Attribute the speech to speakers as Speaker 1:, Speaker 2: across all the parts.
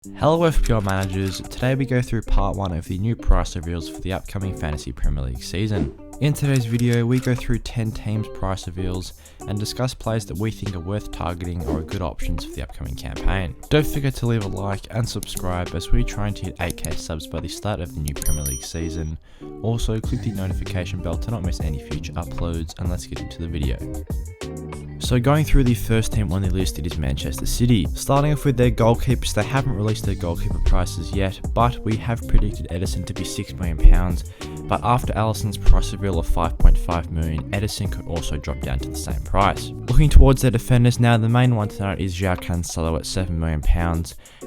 Speaker 1: Hello FPL managers, today we go through part 1 of the new price reveals for the upcoming Fantasy Premier League season. In today's video we go through 10 teams price reveals and discuss players that we think are worth targeting or are good options for the upcoming campaign. Don't forget to leave a like and subscribe as we're trying to hit 8k subs by the start of the new Premier League season. Also click the notification bell to not miss any future uploads, and let's get into the video. So going through the first team on the list, it is Manchester City. Starting off with their goalkeepers, they haven't released their goalkeeper prices yet, but we have predicted Ederson to be £6 million, but after Alisson's price reveal of 5.5 million, Ederson could also drop down to the same price. Looking towards their defenders now, the main one tonight is João Cancelo at £7 million.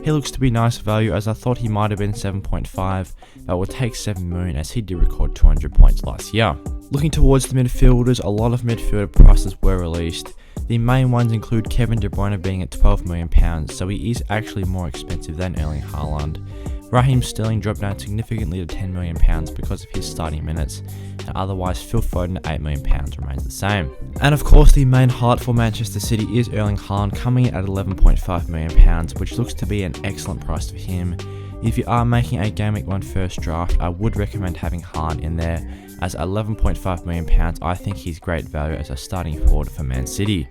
Speaker 1: He looks to be nice value, as I thought he might have been 7.5, but will take 7 million as he did record 200 points last year. Looking towards the midfielders, a lot of midfielder prices were released. The main ones include Kevin De Bruyne being at £12 million, so he is actually more expensive than Erling Haaland. Raheem Sterling dropped down significantly to £10 million because of his starting minutes, and otherwise Phil Foden at £8 million remains the same. And of course the main highlight for Manchester City is Erling Haaland coming in at £11.5 million, which looks to be an excellent price for him. If you are making a Game Week 1 first draft, I would recommend having Haaland in there, as at £11.5 million I think he's great value as a starting forward for Man City.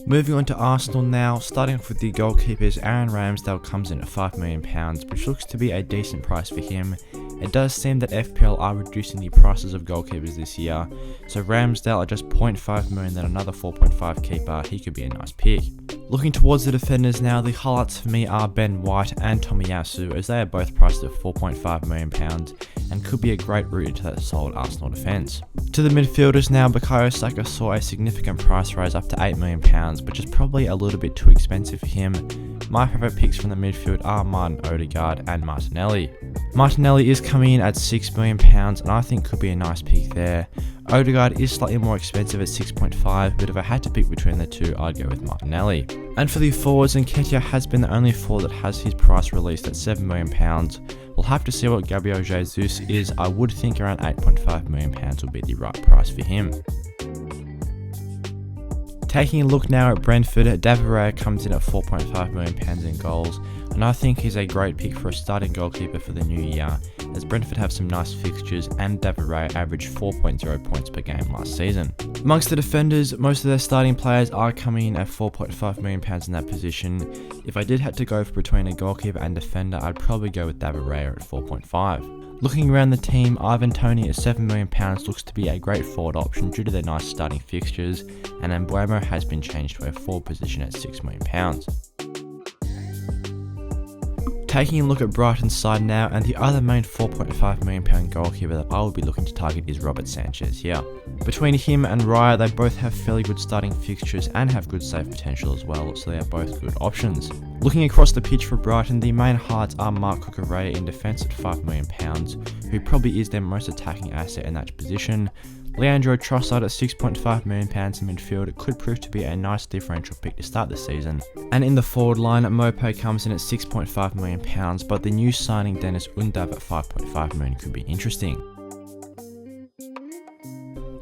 Speaker 1: Moving on to Arsenal now, starting off with the goalkeepers, Aaron Ramsdale comes in at £5 million, which looks to be a decent price for him. It does seem that FPL are reducing the prices of goalkeepers this year, so Ramsdale at just £0.5 million, then another 4.5 keeper, he could be a nice pick. Looking towards the defenders now, the highlights for me are Ben White and Tomiyasu, as they are both priced at £4.5 million and could be a great route into that solid Arsenal defence. To the midfielders now, Bukayo Saka saw a significant price rise up to £8 million, which is probably a little bit too expensive for him. My favourite picks from the midfield are Martin Odegaard and Martinelli. Martinelli is coming in at £6 million and I think could be a nice pick there. Odegaard is slightly more expensive at 6.5, but if I had to pick between the two, I'd go with Martinelli. And for the forwards, Nketiah has been the only forward that has his price released at £7 million. We'll have to see what Gabriel Jesus is. I would think around £8.5 million would be the right price for him. Taking a look now at Brentford, David Raya comes in at £4.5 million in goals, and I think he's a great pick for a starting goalkeeper for the new year, as Brentford have some nice fixtures and David Raya averaged 4.0 points per game last season. Amongst the defenders, most of their starting players are coming in at £4.5 million in that position. If I did have to go for between a goalkeeper and defender, I'd probably go with David Raya at 4.5. Looking around the team, Ivan Toney at £7 million looks to be a great forward option due to their nice starting fixtures, and Mbeumo has been changed to a forward position at £6 million. Taking a look at Brighton's side now, and the other main £4.5 million goalkeeper that I would be looking to target is Robert Sanchez here. Between him and Raya, they both have fairly good starting fixtures and have good save potential as well, so they are both good options. Looking across the pitch for Brighton, the main highlights are Marc Cucurella in defence at £5 million, who probably is their most attacking asset in that position. Leandro Trossard at £6.5 million in midfield, it could prove to be a nice differential pick to start the season. And in the forward line, Mope comes in at £6.5 million, but the new signing Dennis Undav at £5.5 million could be interesting.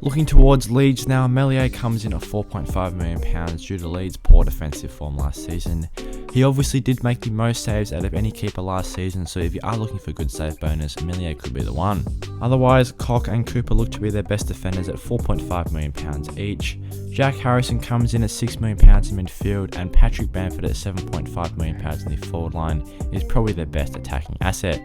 Speaker 1: Looking towards Leeds now, Meslier comes in at £4.5 million due to Leeds' poor defensive form last season. He obviously did make the most saves out of any keeper last season, so if you are looking for good save bonus, Meslier could be the one. Otherwise, Koch and Cooper look to be their best defenders at £4.5 million each. Jack Harrison comes in at £6 million in midfield, and Patrick Bamford at £7.5 million in the forward line is probably their best attacking asset.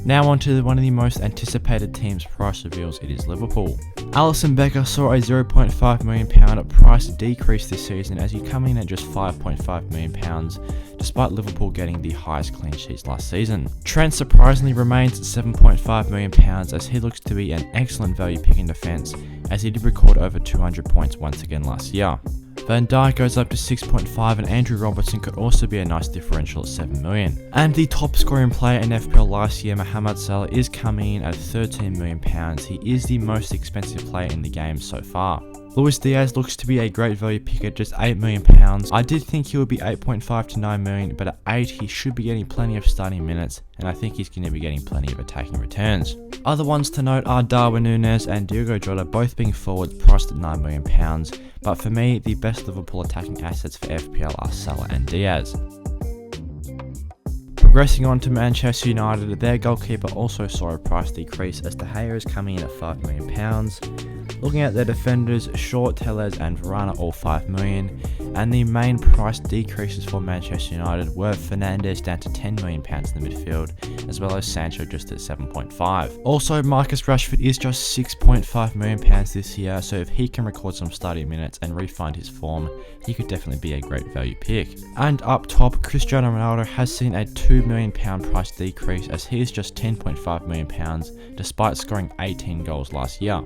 Speaker 1: Now on to one of the most anticipated teams' price reveals, it is Liverpool. Alisson Becker saw a £0.5 million price decrease this season as he come in at just £5.5 million, despite Liverpool getting the highest clean sheets last season. Trent surprisingly remains at £7.5 million as he looks to be an excellent value pick in defence, as he did record over 200 points once again last year. Van Dijk goes up to 6.5 and Andrew Robertson could also be a nice differential at 7 million. And the top scoring player in FPL last year, Mohamed Salah, is coming in at £13 million. He is the most expensive player in the game so far. Luis Diaz looks to be a great value pick at just £8 million. I did think he would be 8.5 to 9 million, but at 8 he should be getting plenty of starting minutes, and I think he's going to be getting plenty of attacking returns. Other ones to note are Darwin Núñez and Diogo Jota, both being forwards priced at £9 million, but for me the best Liverpool attacking assets for FPL are Salah and Diaz. Progressing on to Manchester United, their goalkeeper also saw a price decrease as De Gea is coming in at £5 million. Looking at their defenders, Shaw, Telles and Varane are all $5 million, and the main price decreases for Manchester United were Fernandes down to £10 million in the midfield, as well as Sancho just at 7.5. Also, Marcus Rashford is just £6.5 million this year, so if he can record some starting minutes and refine his form, he could definitely be a great value pick. And up top, Cristiano Ronaldo has seen a £2 million price decrease as he is just £10.5 million despite scoring 18 goals last year.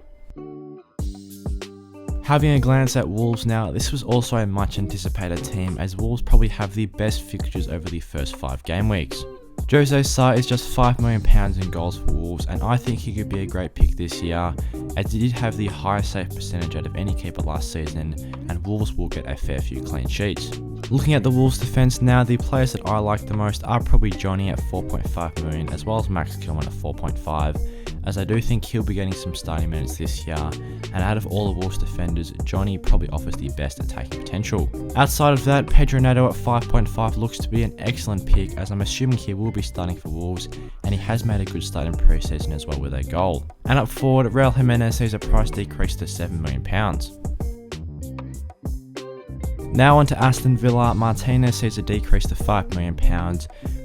Speaker 1: Having a glance at Wolves now, this was also a much anticipated team as Wolves probably have the best fixtures over the first 5 game weeks. Jose Sa is just £5 million in goals for Wolves, and I think he could be a great pick this year as he did have the highest save percentage out of any keeper last season, and Wolves will get a fair few clean sheets. Looking at the Wolves defence now, the players that I like the most are probably Johnny at 4.5 million as well as Max Kilman at 4.5, as I do think he'll be getting some starting minutes this year, and out of all the Wolves defenders, Johnny probably offers the best attacking potential. Outside of that, Pedro Neto at 5.5 looks to be an excellent pick as I'm assuming he will be starting for Wolves, and he has made a good start in pre-season as well with a goal. And up forward, Raul Jimenez sees a price decrease to £7 million. Now on to Aston Villa, Martinez sees a decrease to £5 million.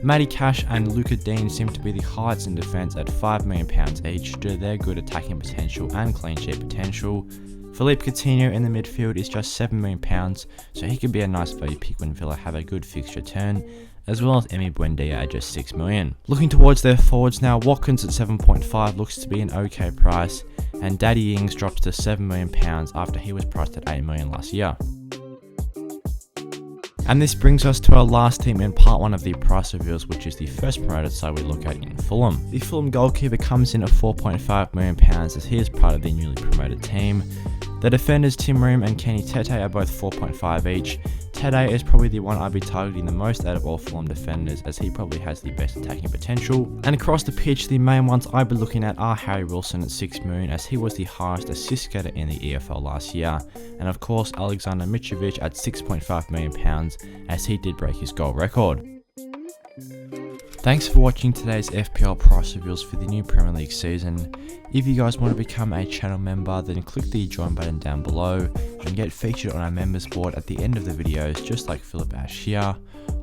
Speaker 1: Matty Cash and Luca Dean seem to be the highest in defence at £5 million each due to their good attacking potential and clean sheet potential. Philippe Coutinho in the midfield is just £7 million, so he could be a nice value pick when Villa have a good fixture turn, as well as Emi Buendia at just £6 million. Looking towards their forwards now, Watkins at 7.5 looks to be an okay price, and Daddy Ings drops to £7 million after he was priced at $8 million last year. And this brings us to our last team in part 1 of the price reveals, which is the first promoted side we look at in Fulham. The Fulham goalkeeper comes in at £4.5 million as he is part of the newly promoted team. The defenders Tim Ream and Kenny Tete are both 4.5 each. Tete is probably the one I'd be targeting the most out of all Fulham defenders as he probably has the best attacking potential. And across the pitch, the main ones I'd be looking at are Harry Wilson at £6 million as he was the highest assist getter in the EFL last year. And of course Alexander Mitrovic at £6.5 million as he did break his goal record. Thanks for watching today's FPL price reveals for the new Premier League season. If you guys want to become a channel member, then click the join button down below and get featured on our members board at the end of the videos, just like Philip Ash here.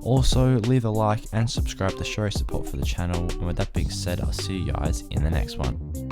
Speaker 1: Also, leave a like and subscribe to show your support for the channel, and with that being said, I'll see you guys in the next one.